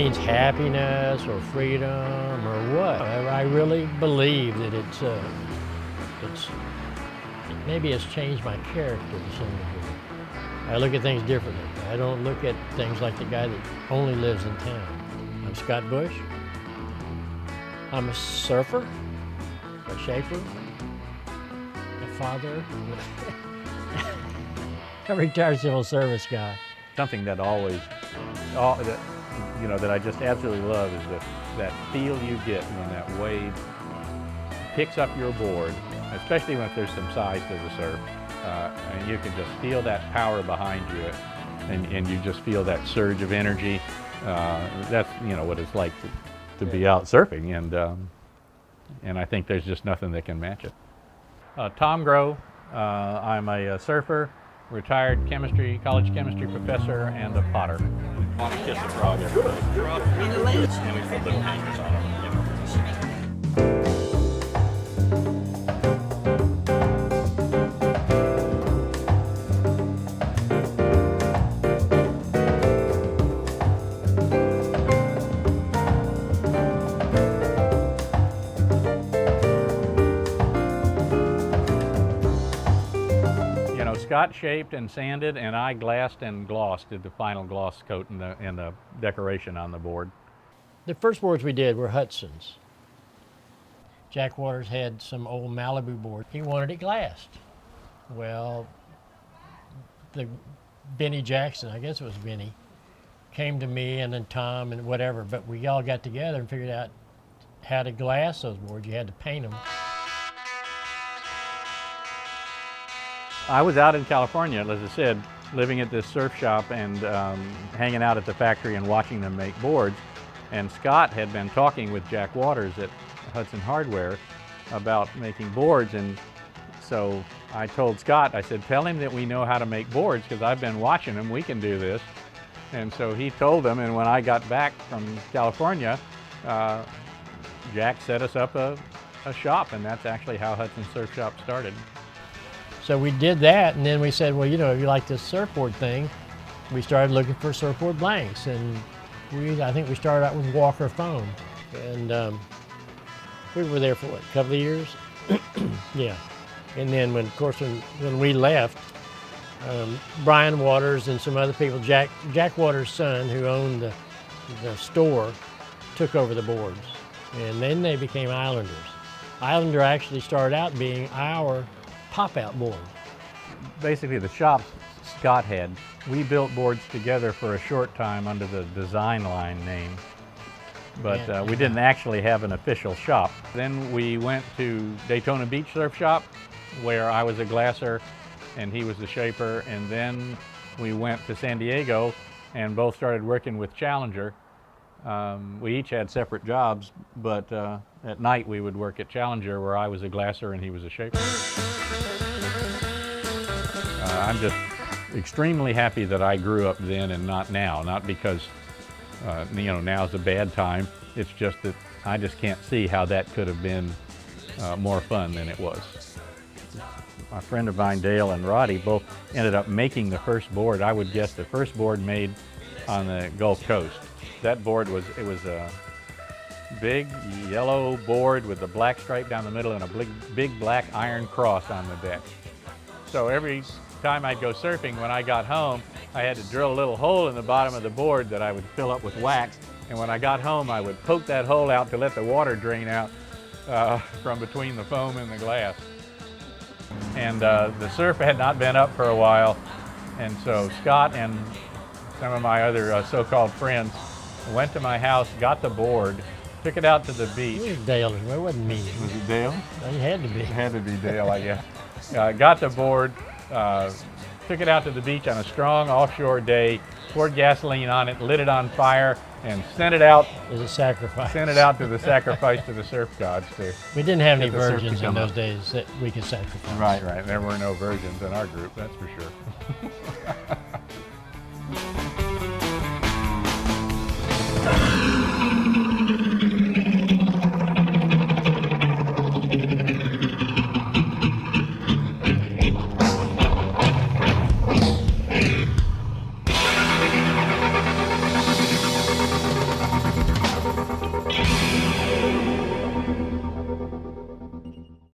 means happiness or freedom or what. I really believe that maybe it's changed my character to some degree. I look at things differently. I don't look at things like the guy that only lives in town. I'm Scott Bush. I'm a surfer, a shaper, a father, a retired civil service guy. Something that that I just absolutely love is that feel you get when that wave picks up your board, especially when there's some size to the surf. And you can just feel that power behind you, and you just feel that surge of energy. That's what it's like to be out surfing, and I think there's just nothing that can match it. Tom Groh, I'm a surfer, retired college chemistry professor, and a potter. I want to kiss a frog everybody. And we put little hangers on them. Scott shaped and sanded, and I glassed and glossed, did the final gloss coat and the decoration on the board. The first boards we did were Hudson's. Jack Waters had some old Malibu board. He wanted it glassed. Well, Benny Jackson, I guess it was Benny, came to me, and then Tom and whatever, but we all got together and figured out how to glass those boards. You had to paint them. I was out in California, as I said, living at this surf shop and hanging out at the factory and watching them make boards. And Scott had been talking with Jack Waters at Hudson Hardware about making boards. And so I told Scott, I said, tell him that we know how to make boards because I've been watching them, we can do this. And so he told them, and when I got back from California, Jack set us up a shop, and that's actually how Hudson Surf Shop started. So we did that, and then we said, well, if you like this surfboard thing, we started looking for surfboard blanks, and I think we started out with Walker foam, and we were there for what, a couple of years? Yeah, and then when we left, Brian Waters and some other people, Jack Waters' son, who owned the store, took over the boards, and then they became Islanders. Islander actually started out being our pop-out board. Basically, the shops Scott had, we built boards together for a short time under the Design Line name, but we didn't actually have an official shop. Then we went to Daytona Beach Surf Shop, where I was a glasser and he was the shaper, and then we went to San Diego and both started working with Challenger. We each had separate jobs, but at night we would work at Challenger, where I was a glasser and he was a shaper. I'm just extremely happy that I grew up then and not now. Not because now's a bad time. It's just that I just can't see how that could have been more fun than it was. My friend of mine, Dale and Roddy, both ended up making the first board. I would guess the first board made on the Gulf Coast. That board was a big yellow board with a black stripe down the middle and a big black iron cross on the deck. So every time I'd go surfing, when I got home, I had to drill a little hole in the bottom of the board that I would fill up with wax. And when I got home, I would poke that hole out to let the water drain out from between the foam and the glass. And the surf had not been up for a while, and so Scott and some of my other so-called friends went to my house, got the board, took it out to the beach. It was Dale, it wasn't me. Was it Dale? It had to be. It had to be Dale, I guess. Got the board, took it out to the beach on a strong offshore day, poured gasoline on it, lit it on fire, and sent it out as a sacrifice. Sent it out to the sacrifice to the surf gods. We didn't have any virgins in those days that we could sacrifice. Right. There were no virgins in our group, that's for sure.